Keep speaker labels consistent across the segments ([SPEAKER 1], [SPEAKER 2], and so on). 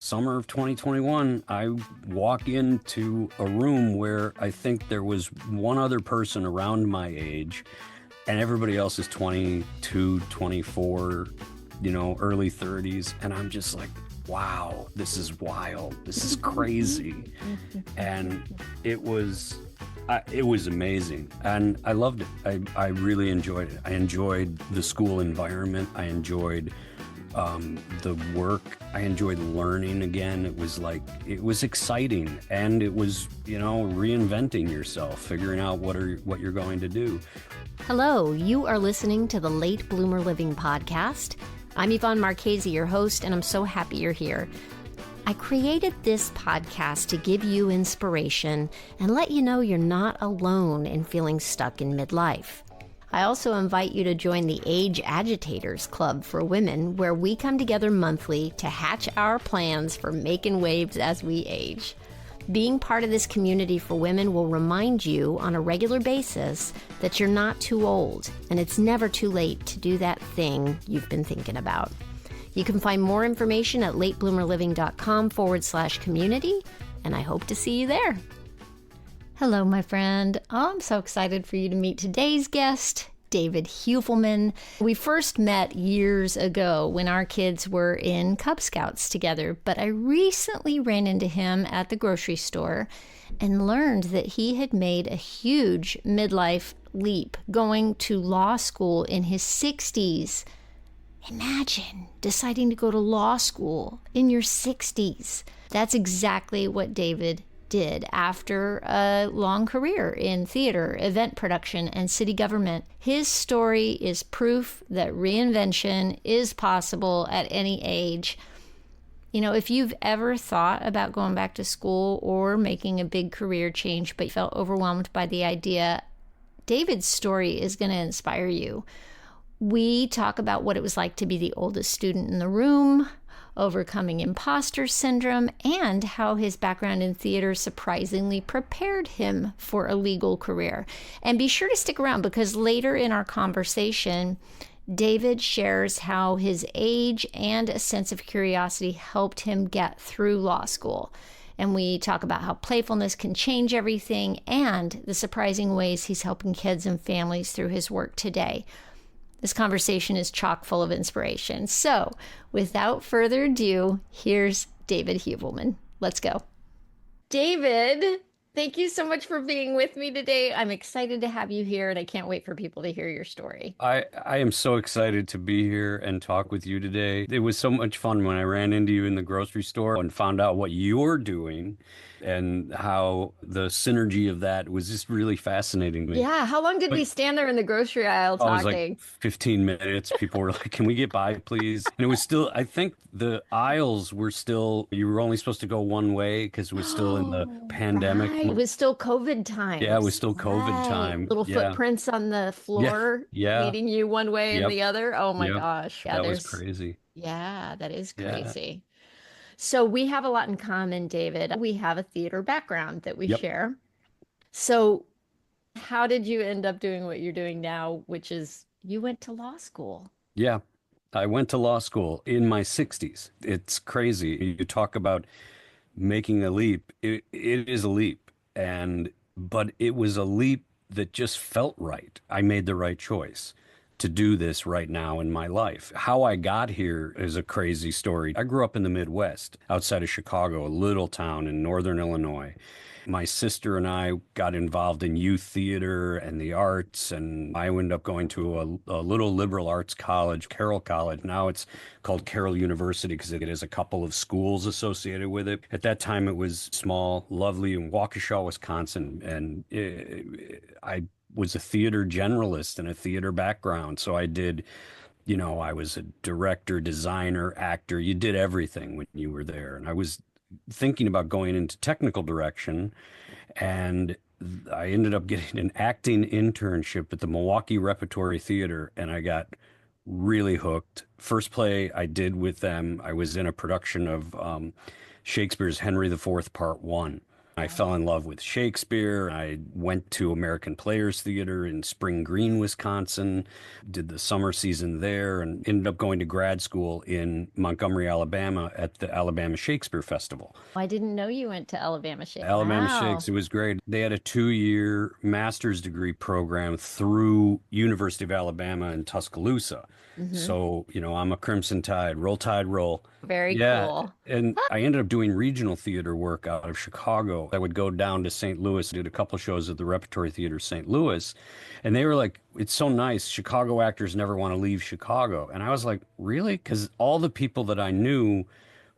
[SPEAKER 1] Summer of 2021, I walk into a room where I think there was one other person around my age, and everybody else is 22, 24, early 30s. And I'm just like, wow, this is wild. This is crazy. And it was amazing. And I loved it. I really enjoyed it. I enjoyed the school environment. I enjoyed the work. I enjoyed learning again. It was exciting, and it was, reinventing yourself, figuring out what you're going to do.
[SPEAKER 2] Hello, you are listening to the Late Bloomer Living podcast. I'm Yvonne Marchese, your host, and I'm so happy you're here. I created this podcast to give you inspiration and let you know you're not alone in feeling stuck in midlife. I also invite you to join the Age Agitators Club for women, where we come together monthly to hatch our plans for making waves as we age. Being part of this community for women will remind you on a regular basis that you're not too old, and it's never too late to do that thing you've been thinking about. You can find more information at latebloomerliving.com/community, and I hope to see you there. Hello, my friend. I'm so excited for you to meet today's guest, David Heuvelman. We first met years ago when our kids were in Cub Scouts together, but I recently ran into him at the grocery store and learned that he had made a huge midlife leap, going to law school in his 60s. Imagine deciding to go to law school in your 60s. That's exactly what David did after a long career in theater, event production, and city government. His story is proof that reinvention is possible at any age. If you've ever thought about going back to school or making a big career change, but felt overwhelmed by the idea, David's story is going to inspire you. We talk about what it was like to be the oldest student in the room, overcoming imposter syndrome, and how his background in theater surprisingly prepared him for a legal career. And be sure to stick around, because later in our conversation, David shares how his age and a sense of curiosity helped him get through law school. And we talk about how playfulness can change everything and the surprising ways he's helping kids and families through his work today. This conversation is chock full of inspiration. So, without further ado, here's David Heuvelman. Let's go. David, thank you so much for being with me today. I'm excited to have you here, and I can't wait for people to hear your story.
[SPEAKER 1] I am so excited to be here and talk with you today. It was so much fun when I ran into you in the grocery store and found out what you're doing and how the synergy of that was just really fascinating to me.
[SPEAKER 2] Yeah, how long did we stand there in the grocery aisle
[SPEAKER 1] It was
[SPEAKER 2] talking?
[SPEAKER 1] like 15 minutes. People were like, can we get by, please? And it was still, I think the aisles were still, you were only supposed to go one way because it was still in the pandemic.
[SPEAKER 2] Right. It was still COVID time.
[SPEAKER 1] Yeah, it was still COVID time.
[SPEAKER 2] Little footprints on the floor leading you one way and the other. Oh my gosh. Yeah,
[SPEAKER 1] that was crazy.
[SPEAKER 2] Yeah, that is crazy. So we have a lot in common, David. We have a theater background that we share. So how did you end up doing what you're doing now, which is you went to law school?
[SPEAKER 1] Yeah, I went to law school in my 60s. It's crazy. You talk about making a leap. It is a leap, but it was a leap that just felt right. I made the right choice to do this right now in my life. How I got here is a crazy story. I grew up in the Midwest, outside of Chicago, a little town in northern Illinois. My sister and I got involved in youth theater and the arts, and I ended up going to a little liberal arts college, Carroll College. Now it's called Carroll University because it has a couple of schools associated with it. At that time, it was small, lovely, in Waukesha, Wisconsin, and I was a theater generalist and a theater background. So I did, I was a director, designer, actor. You did everything when you were there. And I was thinking about going into technical direction, and I ended up getting an acting internship at the Milwaukee Repertory Theater, and I got really hooked. First play I did with them, I was in a production of Shakespeare's Henry IV, Part 1. I fell in love with Shakespeare. I went to American Players Theater in Spring Green, Wisconsin, did the summer season there, and ended up going to grad school in Montgomery, Alabama at the Alabama Shakespeare Festival.
[SPEAKER 2] I didn't know you went to Alabama State.
[SPEAKER 1] Alabama
[SPEAKER 2] Wow.
[SPEAKER 1] Shakes, it was great. They had a 2-year master's degree program through University of Alabama in Tuscaloosa.
[SPEAKER 2] Hmm.
[SPEAKER 1] So, I'm a Crimson Tide, roll tide, roll.
[SPEAKER 2] Very
[SPEAKER 1] Yeah,
[SPEAKER 2] cool.
[SPEAKER 1] and I ended up doing regional theater work out of Chicago. I would go down to St. Louis, did a couple shows at the Repertory Theater St. Louis, and they were like, "It's so nice. Chicago actors never want to leave Chicago." And I was like, "Really?" Because all the people that I knew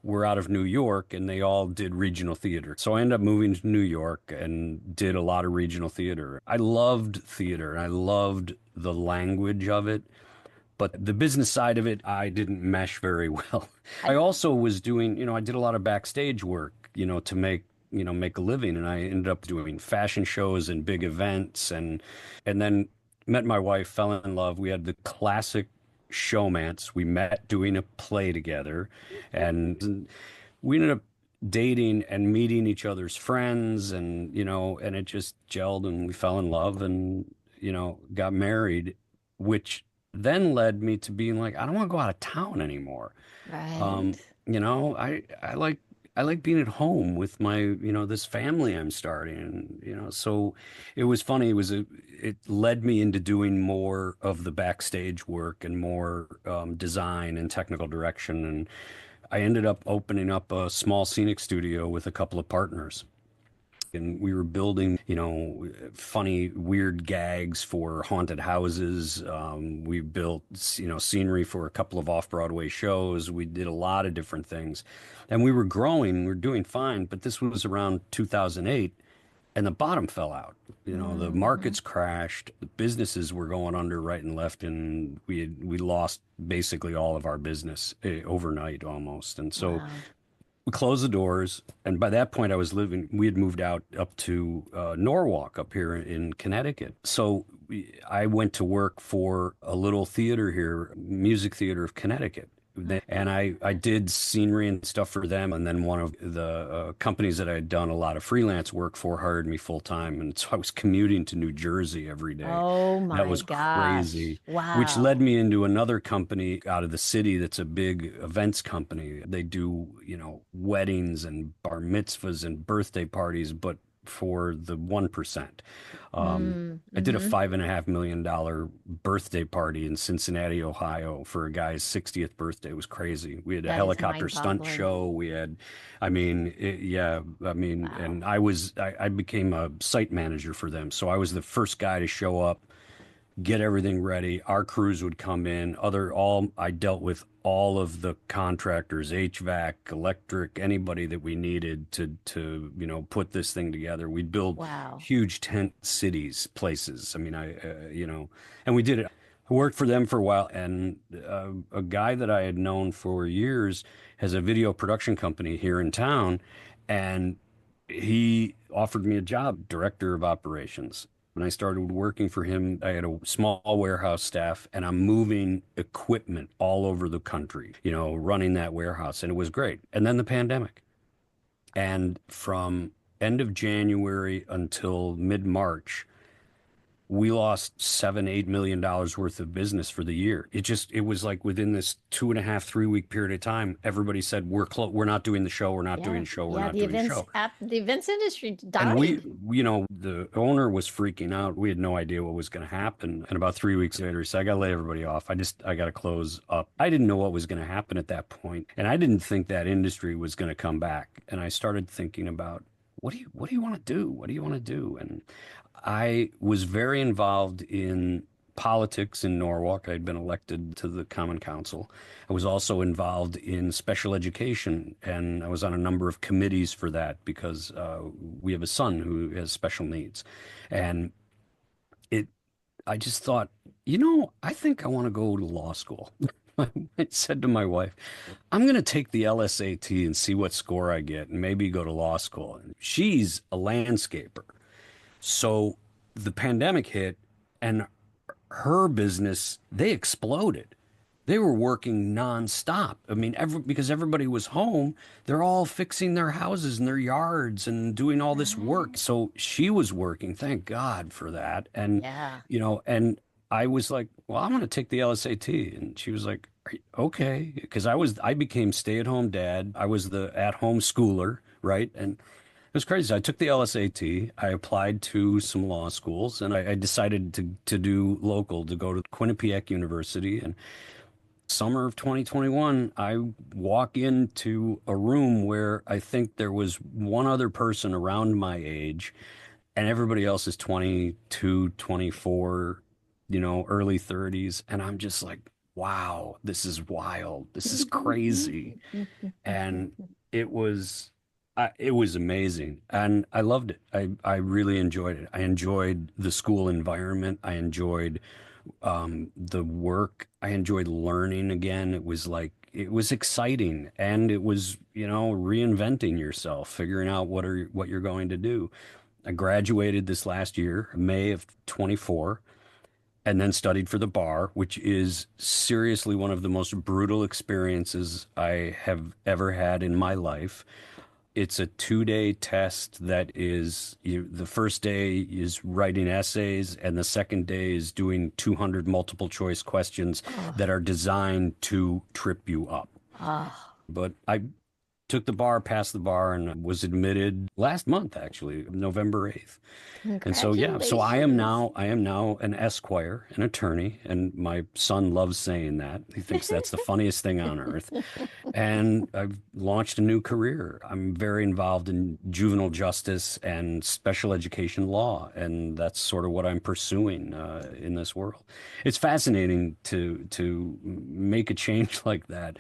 [SPEAKER 1] were out of New York and they all did regional theater. So I ended up moving to New York and did a lot of regional theater. I loved theater and I loved the language of it, but the business side of it, I didn't mesh very well. I
[SPEAKER 2] I,
[SPEAKER 1] also was doing, I did a lot of backstage work, to make a living, and I ended up doing fashion shows and big events, and then met my wife, fell in love. We had the classic showmance. We met doing a play together, and we ended up dating and meeting each other's friends, and it just gelled, and we fell in love, and got married, which then led me to being like, I don't want to go out of town anymore.
[SPEAKER 2] right.
[SPEAKER 1] Um, I like being at home with my, this family I'm starting, and so it was funny. It led me into doing more of the backstage work and more design and technical direction, and I ended up opening up a small scenic studio with a couple of partners. And we were building, funny, weird gags for haunted houses. We built, scenery for a couple of off-Broadway shows. We did a lot of different things. And we were growing, we were doing fine, but this was around 2008 and the bottom fell out. The
[SPEAKER 2] Hmm.
[SPEAKER 1] markets crashed, the businesses were going under right and left, and we lost basically all of our business overnight almost. And so
[SPEAKER 2] Wow.
[SPEAKER 1] we closed the doors, and by that point we had moved out up to Norwalk up here in Connecticut. So I went to work for a little theater here, Music Theater of Connecticut. And I did scenery and stuff for them. And then one of the companies that I had done a lot of freelance work for hired me full time. And so I was commuting to New Jersey every day.
[SPEAKER 2] Oh
[SPEAKER 1] That
[SPEAKER 2] my
[SPEAKER 1] was
[SPEAKER 2] gosh.
[SPEAKER 1] crazy, which led
[SPEAKER 2] Wow.
[SPEAKER 1] me into another company out of the city that's a big events company. They do, weddings and bar mitzvahs and birthday parties, but for the 1%. I did a
[SPEAKER 2] Mm-hmm.
[SPEAKER 1] $5.5 million birthday party in Cincinnati, Ohio for a guy's 60th birthday. It was crazy. We had a
[SPEAKER 2] That is
[SPEAKER 1] helicopter stunt
[SPEAKER 2] mind-boggling.
[SPEAKER 1] show. I mean, yeah, I mean,
[SPEAKER 2] Wow.
[SPEAKER 1] and I became a site manager for them. So I was the first guy to show up, get everything ready. Our crews would come in. I dealt with all of the contractors, HVAC, electric, anybody that we needed to put this thing together. We'd build
[SPEAKER 2] Wow.
[SPEAKER 1] huge tent cities, places. I mean, and we did it. I worked for them for a while, and a guy that I had known for years has a video production company here in town, and he offered me a job, director of operations. When I started working for him, I had a small warehouse staff and I'm moving equipment all over the country, running that warehouse. And it was great. And then the pandemic. And from end of January until mid-March, we lost 7, $8 million worth of business for the year. It was like within this 2.5, 3 week period of time, everybody said, we're not doing the show. We're not doing
[SPEAKER 2] Yeah.
[SPEAKER 1] the show. We're
[SPEAKER 2] Yeah.
[SPEAKER 1] not
[SPEAKER 2] The
[SPEAKER 1] doing the
[SPEAKER 2] events
[SPEAKER 1] show.
[SPEAKER 2] app, the events industry
[SPEAKER 1] And
[SPEAKER 2] died.
[SPEAKER 1] the owner was freaking out. We had no idea what was going to happen. And about 3 weeks later, he said, I got to lay everybody off. I got to close up. I didn't know what was going to happen at that point. And I didn't think that industry was going to come back. And I started thinking about, what do you want to do? What do you want to do? And I was very involved in politics in Norwalk. I'd been elected to the Common Council. I was also involved in special education, and I was on a number of committees for that because we have a son who has special needs. And it, I just thought, I think I want to go to law school. I said to my wife, I'm going to take the LSAT and see what score I get and maybe go to law school. And she's a landscaper. So the pandemic hit and her business, they exploded. They were working nonstop. I mean, because everybody was home, they're all fixing their houses and their yards and doing all this work.
[SPEAKER 2] Right.
[SPEAKER 1] So she was working, thank God for that. And,
[SPEAKER 2] Yeah.
[SPEAKER 1] and I was like, well, I'm going to take the LSAT. And she was like, "Are you- okay. Because I became stay-at-home dad. I was the at-home schooler, right? And it was crazy. I took the LSAT. I applied to some law schools, and I decided to do local, to go to Quinnipiac University. And summer of 2021, I walk into a room where I think there was one other person around my age, and everybody else is 22, 24, early 30s. And I'm just like, wow, this is wild. This is crazy. And it was amazing, and I loved it. I really enjoyed it. I enjoyed the school environment. I enjoyed the work. I enjoyed learning again. It was exciting, and it was, reinventing yourself, figuring out what you're going to do. I graduated this last year, May of 24, and then studied for the bar, which is seriously one of the most brutal experiences I have ever had in my life. It's a 2-day test that the first day is writing essays, and the second day is doing 200 multiple choice questions
[SPEAKER 2] Oh,
[SPEAKER 1] that are designed to trip you up.
[SPEAKER 2] oh,
[SPEAKER 1] But I took the bar, passed the bar, and was admitted last month, actually, November 8th. And so, yeah, so
[SPEAKER 2] congratulations.
[SPEAKER 1] I am now an esquire, an attorney, and my son loves saying that. He thinks that's the funniest thing on earth. And I've launched a new career. I'm very involved in juvenile justice and special education law, and that's sort of what I'm pursuing in this world. It's fascinating to make a change like that.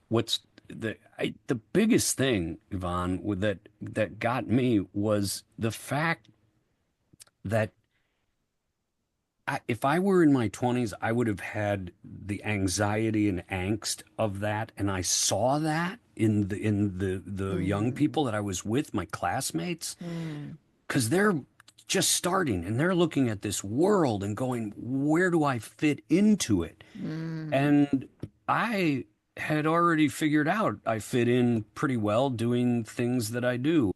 [SPEAKER 1] What's the biggest thing, Yvonne, that got me was the fact that if I were in my 20s, I would have had the anxiety and angst of that, and I saw that in the young
[SPEAKER 2] Mm,
[SPEAKER 1] people that I was with, my classmates,
[SPEAKER 2] mm,
[SPEAKER 1] because they're just starting and they're looking at this world and going, where do I fit into it?
[SPEAKER 2] mm.
[SPEAKER 1] And I had already figured out I fit in pretty well doing things that I do,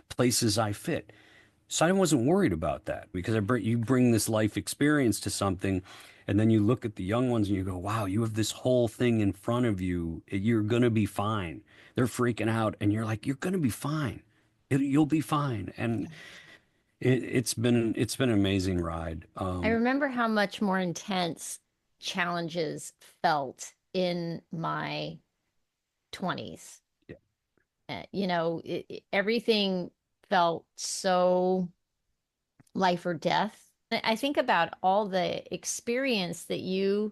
[SPEAKER 1] places I fit. So I wasn't worried about that because you bring this life experience to something, and then you look at the young ones and you go, wow, you have this whole thing in front of you. You're going to be fine. They're freaking out, and you're like, you're going to be fine. You'll be fine. And it's been an amazing ride.
[SPEAKER 2] I remember how much more intense challenges felt in my 20s.
[SPEAKER 1] Yeah.
[SPEAKER 2] Everything felt so life or death. I think about all the experience that you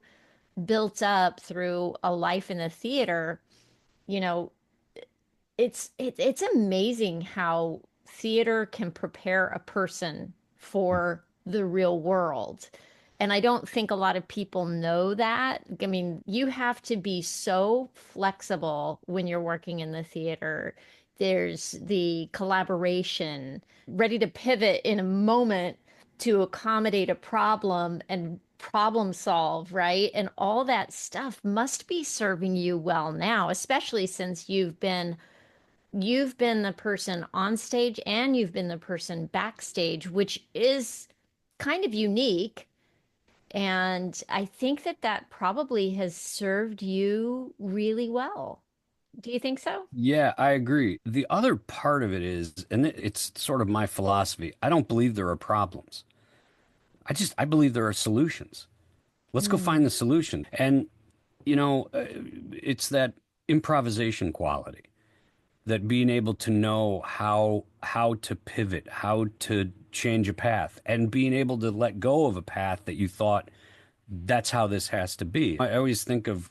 [SPEAKER 2] built up through a life in the theater. You know, it's amazing how theater can prepare a person for the real world. And I don't think a lot of people know that. I mean, you have to be so flexible when you're working in the theater. There's the collaboration, ready to pivot in a moment to accommodate a problem and problem solve, right? And all that stuff must be serving you well now, especially since you've been the person on stage and you've been the person backstage, which is kind of unique. And I think that that probably has served you really well. Do you think so?
[SPEAKER 1] Yeah, I agree. The other part of it is, and it's sort of my philosophy, I don't believe there are problems. I believe there are solutions. Let's go
[SPEAKER 2] Mm,
[SPEAKER 1] find the solution. And, you know, uh, it's that improvisation quality, that being able to know how to pivot, how to change a path, and being able to let go of a path that you thought that's how this has to be. I always think of,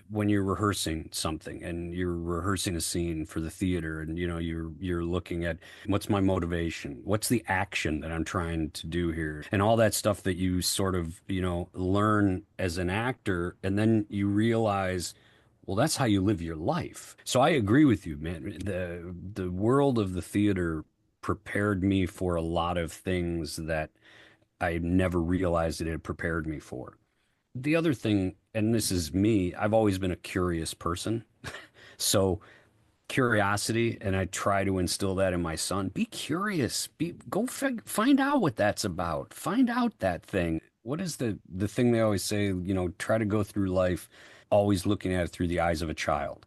[SPEAKER 1] when you're rehearsing something and you're rehearsing a scene for the theater, and you're looking at what's my motivation? What's the action that I'm trying to do here? And all that stuff that you sort of, learn as an actor, and then you realize, well, that's how you live your life. So I agree with you, man. The world of the theater prepared me for a lot of things that I never realized it had prepared me for. the other thing, and this is me, I've always been a curious person. So curiosity, and I try to instill that in my son. Be curious. Find out what that's about. Find out that thing. What is the thing they always say, try to go through life always looking at it through the eyes of a child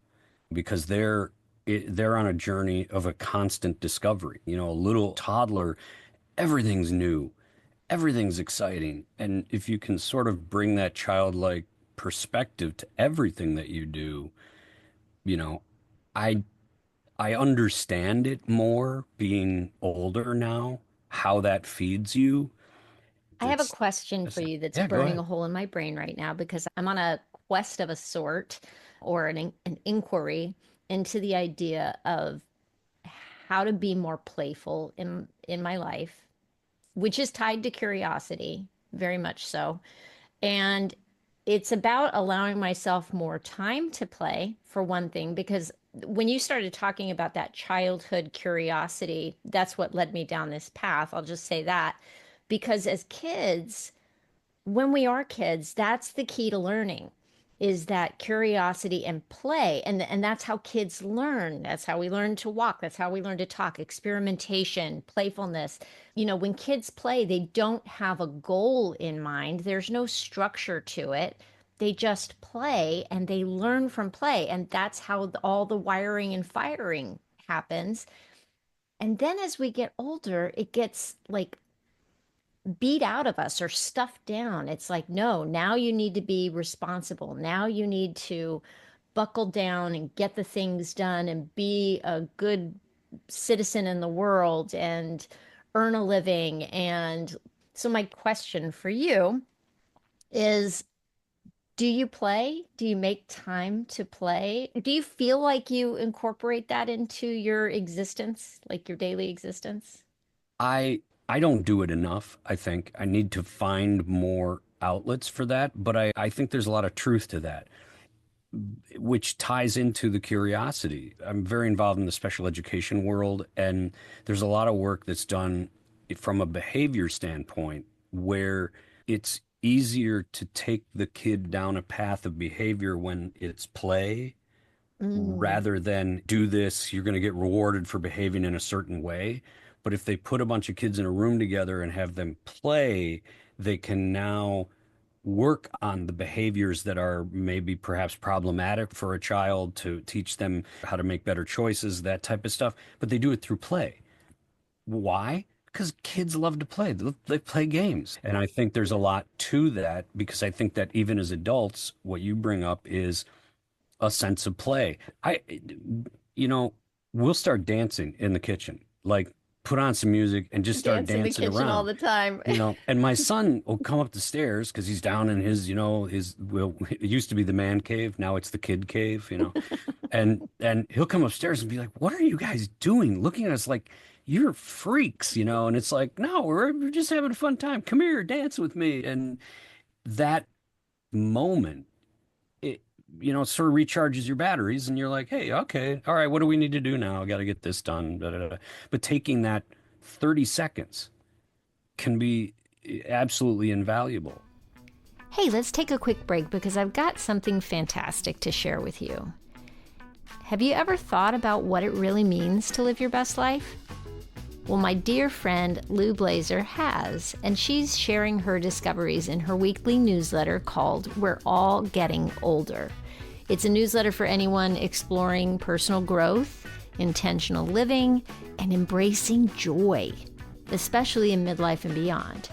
[SPEAKER 1] because they're on a journey of a constant discovery. A little toddler, everything's new, everything's exciting. And if you can sort of bring that childlike perspective to everything that you do, you know, I I understand it more being older now, how that feeds you.
[SPEAKER 2] I have a
[SPEAKER 1] It's,
[SPEAKER 2] question for you that's
[SPEAKER 1] yeah, go
[SPEAKER 2] burning a
[SPEAKER 1] ahead.
[SPEAKER 2] hole in my brain right now because I'm on a quest of a sort or an inquiry into the idea of how to be more playful in my life, which is tied to curiosity, very much so. And it's about allowing myself more time to play, for one thing, because when you started talking about that childhood curiosity, that's what led me down this path. I'll just say that. Because as kids, when we are kids, that's the key to learning is that curiosity and play. And that's how kids learn. That's how we learn to walk. That's how we learn to talk. Experimentation, playfulness. When kids play, they don't have a goal in mind. There's no structure to it. They just play and they learn from play. And that's how all the wiring and firing happens. And then as we get older, it gets like beat out of us or stuffed down. It's like, no, now you need to be responsible. Now you need to buckle down and get the things done and be a good citizen in the world and earn a living. And so, my question for you is, do you play? Do you make time to play? Do you feel like you incorporate that into your existence, like your daily existence?
[SPEAKER 1] I I don't do it enough, I think. I need to find more outlets for that, but I think there's a lot of truth to that, which ties into the curiosity. I'm very involved in the special education world, and there's a lot of work that's done from a behavior standpoint where it's easier to take the kid down a path of behavior when it's play
[SPEAKER 2] Mm.
[SPEAKER 1] rather than do this, you're going to get rewarded for behaving in a certain way. But if they put a bunch of kids in a room together and have them play, they can now work on the behaviors that are maybe perhaps problematic for a child to teach them how to make better choices, that type of stuff. But they do it through play. Why? Because kids love to play. They play games. And I think there's a lot to that because I think that even as adults, what you bring up is a sense of play. You know, we'll start dancing in the kitchen, like put on some music and just start
[SPEAKER 2] Dance in the
[SPEAKER 1] dancing
[SPEAKER 2] kitchen all
[SPEAKER 1] around.
[SPEAKER 2] the time.
[SPEAKER 1] And my son will come up the stairs because he's down in well, it used to be the man cave, now it's the kid cave. And he'll come upstairs and be like, "What are you guys doing?" Looking at us like you're freaks. And it's like, no, we're just having a fun time. Come here, dance with me. And that moment it sort of recharges your batteries and you're like, hey, okay, all right, what do we need to do now? I got to get this done. Da, da, da. But taking that 30 seconds can be absolutely invaluable.
[SPEAKER 2] Hey, let's take a quick break because I've got something fantastic to share with you. Have you ever thought about what it really means to live your best life? Well, my dear friend Lou Blazer has, and she's sharing her discoveries in her weekly newsletter called We're All Getting Older. It's a newsletter for anyone exploring personal growth, intentional living, and embracing joy, especially in midlife and beyond.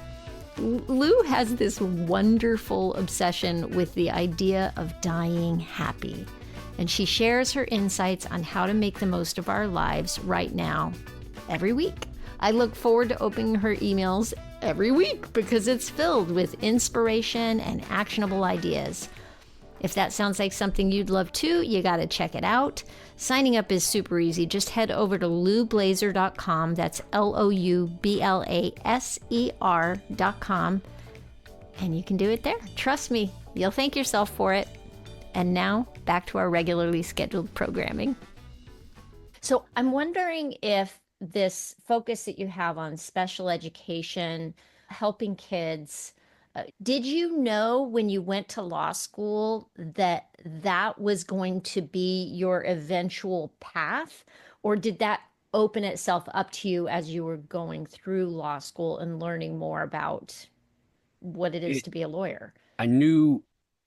[SPEAKER 2] Lou has this wonderful obsession with the idea of dying happy, and she shares her insights on how to make the most of our lives right now, every week. I look forward to opening her emails every week because it's filled with inspiration and actionable ideas. If that sounds like something you'd love too, you got to check it out. Signing up is super easy. Just head over to loublazer.com. That's LOUBLASER.com. And you can do it there. Trust me, you'll thank yourself for it. And now, back to our regularly scheduled programming. So I'm wondering if this focus that you have on special education, helping kids, Did you know when you went to law school that that was going to be your eventual path, or did that open itself up to you as you were going through law school and learning more about what it is
[SPEAKER 1] It,
[SPEAKER 2] to be a lawyer?
[SPEAKER 1] I knew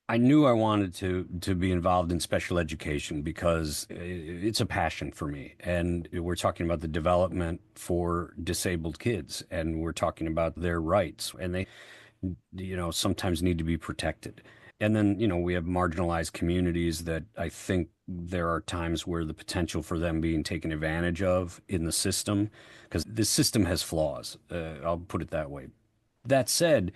[SPEAKER 1] I knew I wanted to be involved in special education because it's a passion for me. And we're talking about the development for disabled kids, and we're talking about their rights, and they, sometimes need to be protected. And then, we have marginalized communities that I think there are times where the potential for them being taken advantage of in the system, because the system has flaws. I'll put it that way. That said,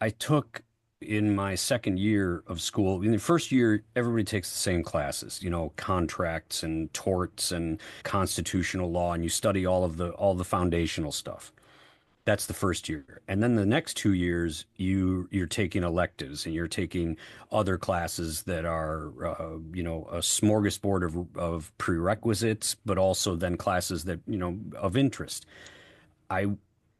[SPEAKER 1] I took in my second year of school, in the first year, everybody takes the same classes, contracts and torts and constitutional law, and you study all the foundational stuff. That's the first year. And then the next 2 years, you're taking electives and you're taking other classes that are, a smorgasbord of prerequisites, but also then classes that, of interest. I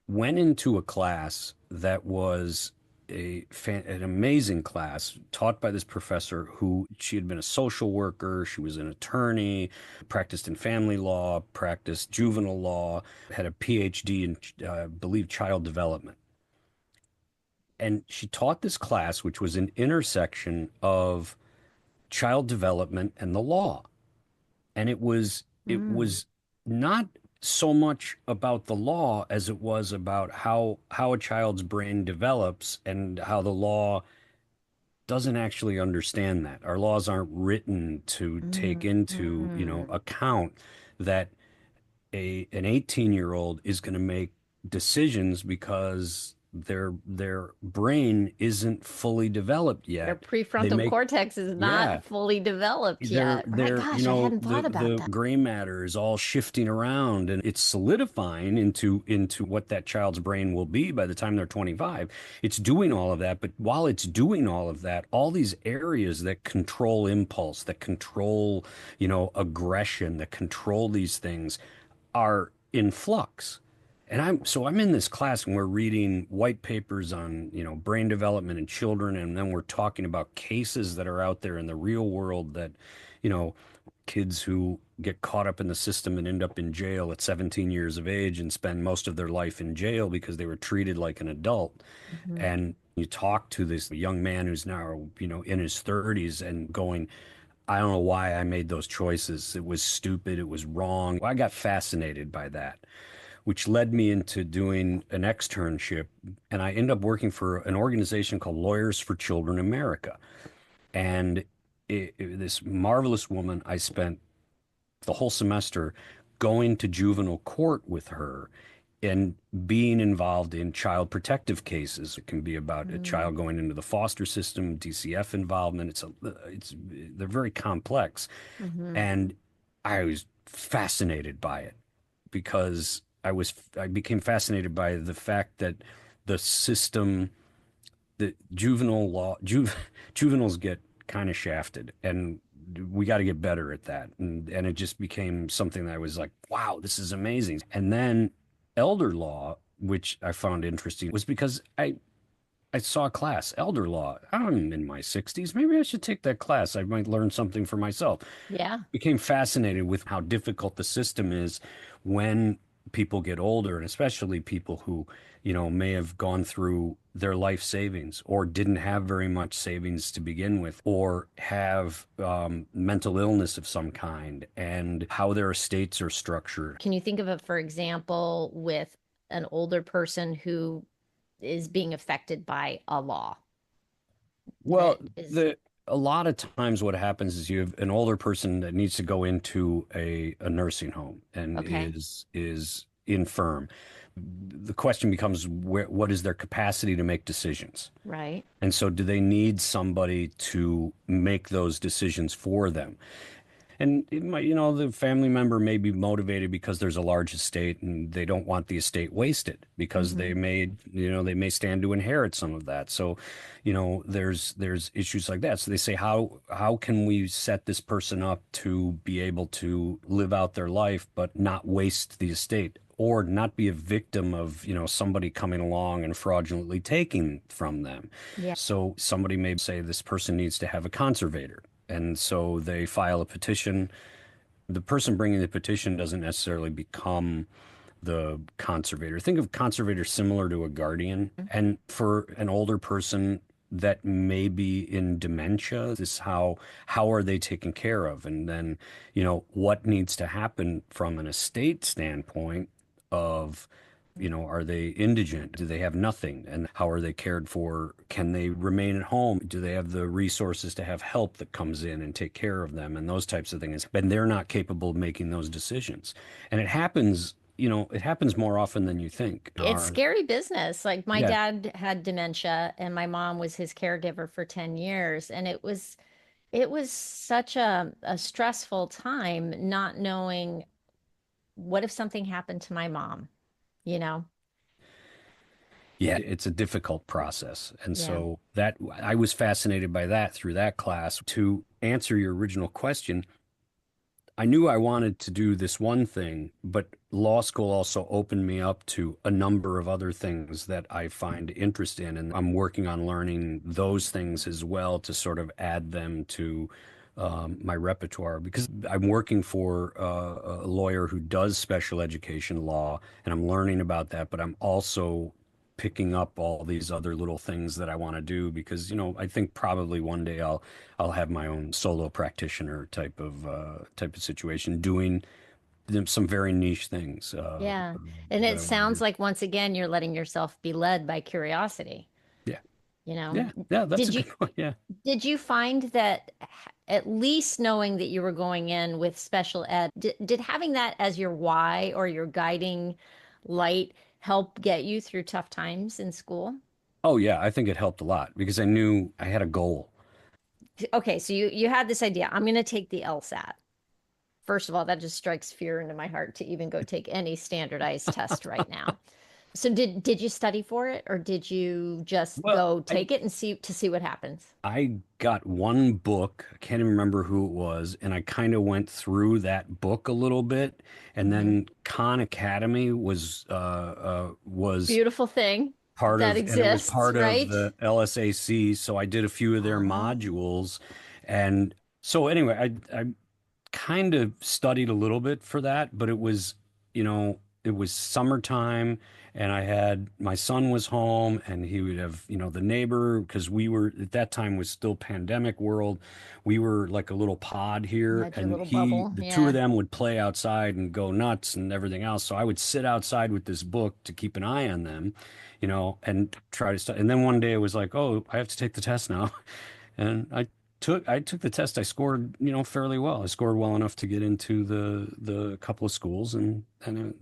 [SPEAKER 1] went into a class that was an amazing class taught by this professor who she had been a social worker, she was an attorney, practiced in family law, practiced juvenile law, had a PhD in, I believe, child development. And she taught this class, which was an intersection of child development and the law. And it was
[SPEAKER 2] Mm.
[SPEAKER 1] not so much about the law as it was about how a child's brain develops and how the law doesn't actually understand that. Our laws aren't written to take into,
[SPEAKER 2] Mhm.
[SPEAKER 1] account that an 18-year-old is going to make decisions because their brain isn't fully developed
[SPEAKER 2] Their
[SPEAKER 1] yet. They
[SPEAKER 2] prefrontal
[SPEAKER 1] make
[SPEAKER 2] cortex is
[SPEAKER 1] Yeah,
[SPEAKER 2] not fully developed
[SPEAKER 1] they're
[SPEAKER 2] yet, right?
[SPEAKER 1] they're
[SPEAKER 2] Gosh, I hadn't
[SPEAKER 1] the
[SPEAKER 2] thought about
[SPEAKER 1] the
[SPEAKER 2] that.
[SPEAKER 1] gray matter is all shifting around, and it's solidifying into what that child's brain will be by the time they're 25. It's doing all of that, but while it's doing all of that, all these areas that control impulse, that control, aggression, that control these things are in flux. And I'm in this class and we're reading white papers on, brain development in children, and then we're talking about cases that are out there in the real world that, you know, kids who get caught up in the system and end up in jail at 17 years of age and spend most of their life in jail because they were treated like an adult.
[SPEAKER 2] Mhm.
[SPEAKER 1] And you talk to this young man who's now, in his 30s and going, I don't know why I made those choices. It was stupid. It was wrong. I got fascinated by that, which led me into doing an externship. And I ended up working for an organization called Lawyers for Children America. And this marvelous woman, I spent the whole semester going to juvenile court with her and being involved in child protective cases. It can be about a child
[SPEAKER 2] Mm.
[SPEAKER 1] going into the foster system, DCF involvement. They're very complex.
[SPEAKER 2] Mhm.
[SPEAKER 1] And I was fascinated by it because I became fascinated by the fact that the system, the juvenile law, juveniles get kind of shafted, and we got to get better at that. And it just became something that I was like, wow, this is amazing. And then elder law, which I found interesting, was because I saw a class, elder law. I'm in my 60s. Maybe I should take that class. I might learn something for myself.
[SPEAKER 2] Yeah.
[SPEAKER 1] Became fascinated with how difficult the system is when people get older, and especially people who, may have gone through their life savings or didn't have very much savings to begin with, or have mental illness of some kind, and how their estates are structured.
[SPEAKER 2] Can you think of it, for example, with an older person who is being affected by a law
[SPEAKER 1] Well,
[SPEAKER 2] that is
[SPEAKER 1] the a lot of times what happens is you have an older person that needs to go into a nursing home and
[SPEAKER 2] okay?
[SPEAKER 1] is infirm. The question becomes what is their capacity to make decisions?
[SPEAKER 2] Right.
[SPEAKER 1] And so do they need somebody to make those decisions for them? And it might, the family member may be motivated because there's a large estate and they don't want the estate wasted because
[SPEAKER 2] Hmm.
[SPEAKER 1] they may stand to inherit some of that. So, there's issues like that. So they say, how can we set this person up to be able to live out their life but not waste the estate? or not be a victim of, somebody coming along and fraudulently taking from them.
[SPEAKER 2] Yeah.
[SPEAKER 1] So somebody may say this person needs to have a conservator. And so they file a petition. The person bringing the petition doesn't necessarily become the conservator. Think of conservator similar to a guardian. And for an older person that may be in dementia, this how are they taken care of? And then, what needs to happen from an estate standpoint of, are they indigent? Do they have nothing? And how are they cared for? Can they remain at home? Do they have the resources to have help that comes in and take care of them and those types of things? And they're not capable of making those decisions. And it happens more often than you think.
[SPEAKER 2] It's scary business. Like my
[SPEAKER 1] Yeah,
[SPEAKER 2] dad had dementia and my mom was his caregiver for 10 years and it was such a stressful time not knowing what if something happened to my mom, you know?
[SPEAKER 1] yeah, it's a difficult process. And
[SPEAKER 2] Yeah.
[SPEAKER 1] so that I was fascinated by that through that class. To answer your original question, I knew I wanted to do this one thing, but law school also opened me up to a number of other things that I find interest in. And I'm working on learning those things as well to sort of add them to my repertoire because I'm working for a lawyer who does special education law, and I'm learning about that, but I'm also picking up all these other little things that I want to do because, I think probably one day I'll have my own solo practitioner type of situation doing some very niche things
[SPEAKER 2] Yeah. And
[SPEAKER 1] that
[SPEAKER 2] it
[SPEAKER 1] I want to
[SPEAKER 2] sounds
[SPEAKER 1] do.
[SPEAKER 2] like once again you're letting yourself be led by curiosity,
[SPEAKER 1] Yeah.
[SPEAKER 2] you know?
[SPEAKER 1] Yeah. Yeah, that's a
[SPEAKER 2] Did you
[SPEAKER 1] good one. Yeah.
[SPEAKER 2] did you find that at least knowing that you were going in with special ed, did having that as your why or your guiding light help get you through tough times in school?
[SPEAKER 1] Oh yeah, I think it helped a lot because I knew I had a goal.
[SPEAKER 2] Okay, so you had this idea. I'm going to take the LSAT. First of all, that just strikes fear into my heart to even go take any standardized test right now. So did you study for it or did you just
[SPEAKER 1] Well,
[SPEAKER 2] go
[SPEAKER 1] I
[SPEAKER 2] take it and see what happens?
[SPEAKER 1] I got one book, I can't even remember who it was, and I kind of went through that book a little bit, and
[SPEAKER 2] Hmm.
[SPEAKER 1] then Khan Academy was
[SPEAKER 2] Beautiful thing
[SPEAKER 1] part
[SPEAKER 2] that
[SPEAKER 1] of, and it was
[SPEAKER 2] exists,
[SPEAKER 1] part of
[SPEAKER 2] right?
[SPEAKER 1] the LSAC, so I did a few of their
[SPEAKER 2] Oh,
[SPEAKER 1] modules, and so anyway, I kind of studied a little bit for that, but it was summertime and I had my son was home and he would have, the neighbor, because we were at that time was still pandemic world. We were like a little pod
[SPEAKER 2] you
[SPEAKER 1] here
[SPEAKER 2] had your
[SPEAKER 1] and
[SPEAKER 2] little bubble.
[SPEAKER 1] the two of
[SPEAKER 2] Yeah,
[SPEAKER 1] them would play outside and go nuts and everything else. So I would sit outside with this book to keep an eye on them, and try to study. And then one day it was like, oh, I have to take the test now. And I took the test. I scored, fairly well. I scored well enough to get into the couple of schools, and that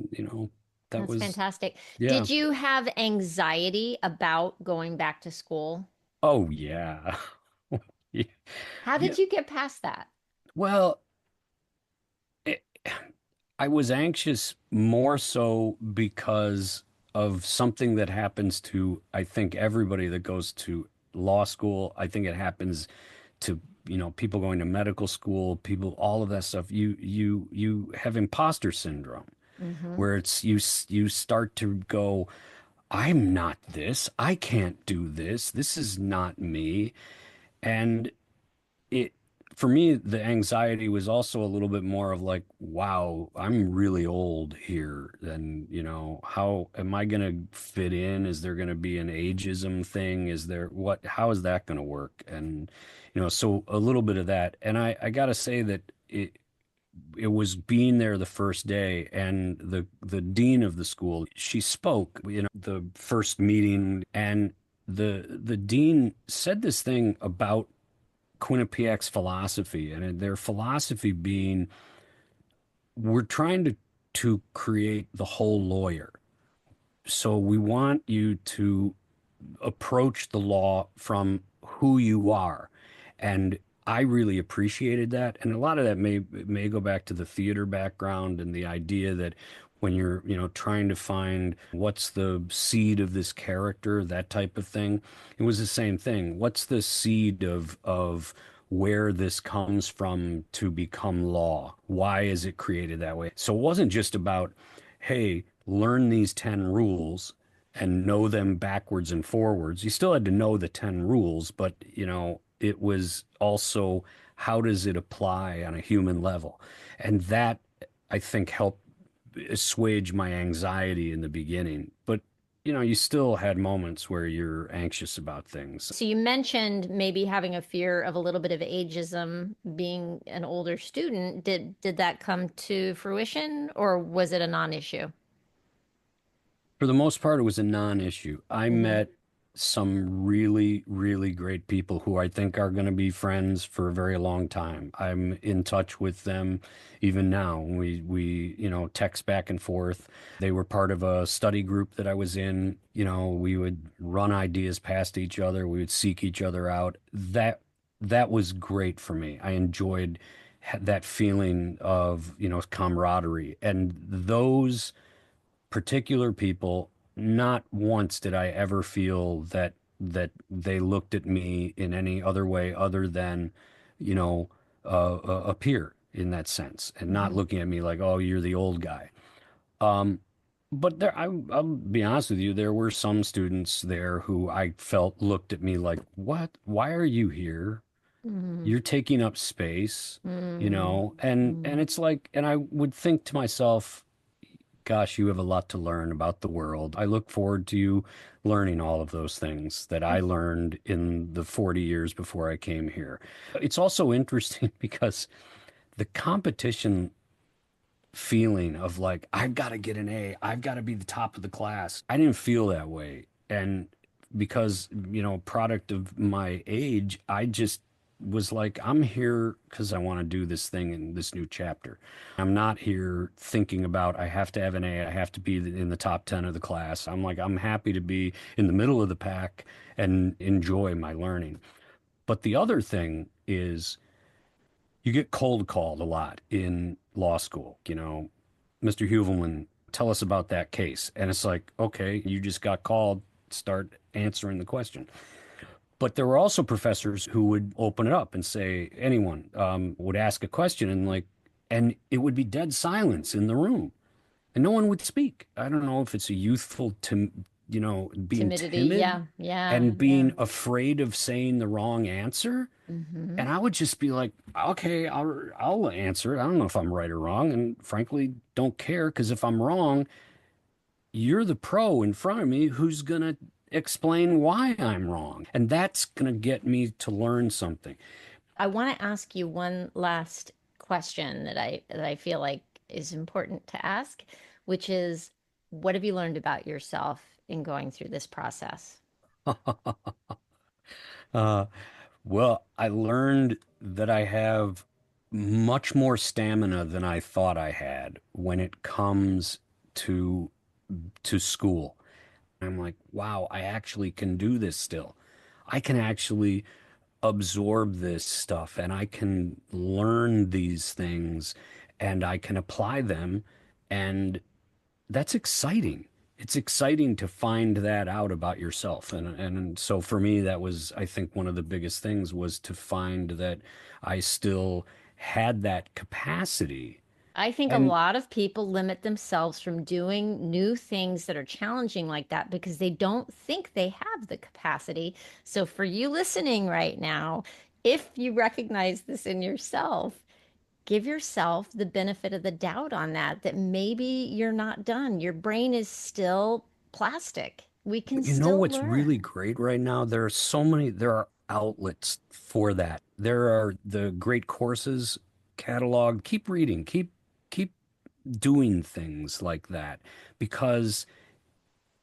[SPEAKER 2] that's
[SPEAKER 1] was
[SPEAKER 2] fantastic.
[SPEAKER 1] yeah.
[SPEAKER 2] Did you have anxiety about going back to school?
[SPEAKER 1] Oh yeah. Yeah.
[SPEAKER 2] How
[SPEAKER 1] Yeah.
[SPEAKER 2] did you get past that?
[SPEAKER 1] Well, it, I was anxious more so because of something that happens to, I think, everybody that goes to law school. I think it happens to, people going to medical school, people, all of that stuff. You have imposter syndrome
[SPEAKER 2] Hmm.
[SPEAKER 1] where you start to go, I'm not this. I can't do this. This is not me. And it for me, the anxiety was also a little bit more of like, wow, I'm really old here. And, how am I going to fit in? Is there going to be an ageism thing? How is that going to work? And, so a little bit of that. And I got to say that it was being there the first day and the dean of the school, she spoke, the first meeting, and the dean said this thing about Quinnipiac's philosophy, and their philosophy being, we're trying to create the whole lawyer. So we want you to approach the law from who you are. And I really appreciated that. And a lot of that may go back to the theater background and the idea that when you're, trying to find what's the seed of this character, that type of thing. It was the same thing. What's the seed of where this comes from to become law? Why is it created that way? So it wasn't just about, hey, learn these 10 rules and know them backwards and forwards. You still had to know the 10 rules, but it was also how does it apply on a human level? And that I think helped assuage my anxiety in the beginning. But you still had moments where you're anxious about things.
[SPEAKER 2] So you mentioned maybe having a fear of a little bit of ageism being an older student. Did that come to fruition or was it a non-issue?
[SPEAKER 1] For the most part, it was a non-issue. I
[SPEAKER 2] Mm-hmm.
[SPEAKER 1] met some really, really great people who I think are going to be friends for a very long time. I'm in touch with them even now. We text back and forth. They were part of a study group that I was in. We would run ideas past each other. We would seek each other out. That was great for me. I enjoyed that feeling of, camaraderie. And those particular people, not once did I ever feel that they looked at me in any other way other than, a peer in that sense, and not
[SPEAKER 2] Mm-hmm.
[SPEAKER 1] looking at me like, oh, you're the old guy. Um, but I'll be honest with you, there were some students there who I felt looked at me like, what? Why are you here?
[SPEAKER 2] Mm-hmm.
[SPEAKER 1] You're taking up space, and
[SPEAKER 2] Mm-hmm.
[SPEAKER 1] it's like, and I would think to myself, gosh, you have a lot to learn about the world. I look forward to you learning all of those things that I learned in the 40 years before I came here. It's also interesting because the competition feeling of like, I've got to get an A, I've got to be the top of the class. I didn't feel that way. And because, product of my age, I just was like, I'm here because I want to do this thing in this new chapter. I'm not here thinking about I have to have an A, I have to be in the top 10 of the class. I'm like, I'm happy to be in the middle of the pack and enjoy my learning. But the other thing is, you get cold called a lot in law school. Mr. Heuvelman, tell us about that case. And it's like, okay, you just got called, start answering the question. But there were also professors who would open it up and say, anyone would ask a question and it would be dead silence in the room and no one would speak. I don't know if it's a youthful, being
[SPEAKER 2] Timidity.
[SPEAKER 1] timid
[SPEAKER 2] Yeah. Yeah.
[SPEAKER 1] and
[SPEAKER 2] Yeah.
[SPEAKER 1] being afraid of saying the wrong answer.
[SPEAKER 2] Mm-hmm.
[SPEAKER 1] And I would just be like, okay, I'll answer it. I don't know if I'm right or wrong, and frankly, don't care because if I'm wrong, you're the pro in front of me who's gonna explain why I'm wrong, and that's gonna get me to learn something.
[SPEAKER 2] I want to ask you one last question that I feel like is important to ask, which is what have you learned about yourself in going through this process?
[SPEAKER 1] Uh, well, I learned that I have much more stamina than I thought I had when it comes to school. I'm like, wow, I actually can do this still. I can actually absorb this stuff and I can learn these things and I can apply them. And that's exciting. It's exciting to find that out about yourself. And so for me, that was, I think, one of the biggest things was to find that I still had that capacity.
[SPEAKER 2] I think a
[SPEAKER 1] And
[SPEAKER 2] lot of people limit themselves from doing new things that are challenging like that because they don't think they have the capacity. So, for you listening right now, if you recognize this in yourself, give yourself the benefit of the doubt on that, that maybe you're not done. Your brain is still plastic. We can
[SPEAKER 1] you know
[SPEAKER 2] still
[SPEAKER 1] what's really
[SPEAKER 2] learn.
[SPEAKER 1] great right now? There are outlets for that. There are the great courses catalog. Keep reading, keep doing things like that because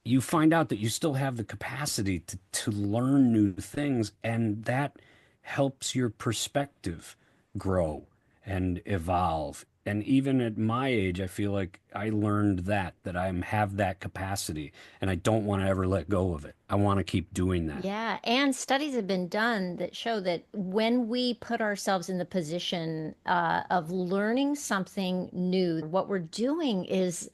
[SPEAKER 1] you find out that you still have the capacity to learn new things, and that helps your perspective grow and evolve. And even at my age, I feel like I learned that I have that capacity, and I don't want to ever let go of it. I want to keep doing that.
[SPEAKER 2] Yeah, and studies have been done that show that when we put ourselves in the position of learning something new, what we're doing is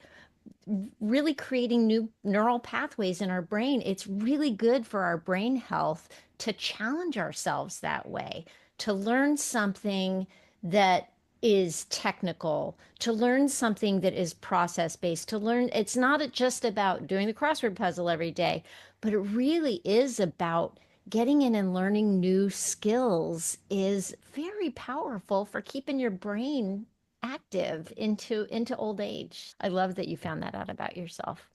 [SPEAKER 2] really creating new neural pathways in our brain. It's really good for our brain health to challenge ourselves that way, to learn something that is technical, to learn something that is process based, to learn it's not just about doing the crossword puzzle every day, but it really is about getting in and learning new skills is very powerful for keeping your brain active into old age. I love that you found that out about yourself.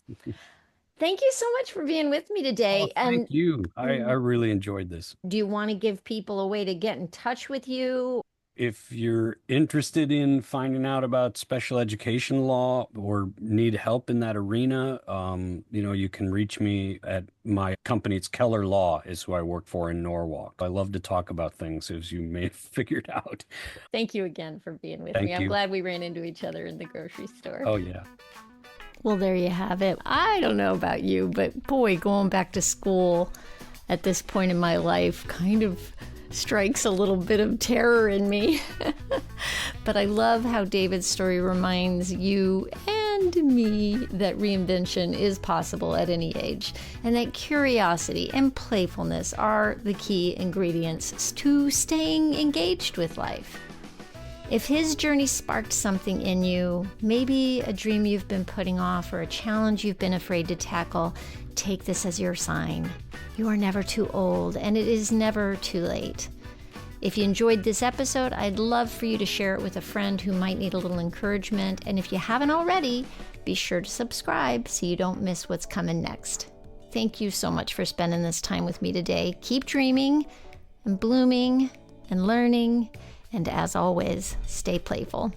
[SPEAKER 2] Thank you so much for being with me
[SPEAKER 1] Oh,
[SPEAKER 2] today.
[SPEAKER 1] thank
[SPEAKER 2] And
[SPEAKER 1] you. I really enjoyed this.
[SPEAKER 2] do you want to give people a way to get in touch with you?
[SPEAKER 1] If you're interested in finding out about special education law or need help in that arena, you can reach me at my company. It's Keller Law is who I work for in Norwalk. I love to talk about things, as you may have figured out.
[SPEAKER 2] Thank you again for being with me.
[SPEAKER 1] Thank
[SPEAKER 2] I'm
[SPEAKER 1] you.
[SPEAKER 2] glad we ran into each other in the grocery store.
[SPEAKER 1] Oh, yeah.
[SPEAKER 2] Well, there you have it. I don't know about you, but boy, going back to school at this point in my life kind of strikes a little bit of terror in me. But I love how David's story reminds you and me that reinvention is possible at any age, and that curiosity and playfulness are the key ingredients to staying engaged with life. If his journey sparked something in you, maybe a dream you've been putting off or a challenge you've been afraid to tackle, take this as your sign. You are never too old, and it is never too late. If you enjoyed this episode, I'd love for you to share it with a friend who might need a little encouragement. And if you haven't already, be sure to subscribe so you don't miss what's coming next. Thank you so much for spending this time with me today. Keep dreaming and blooming and learning. And as always, stay playful.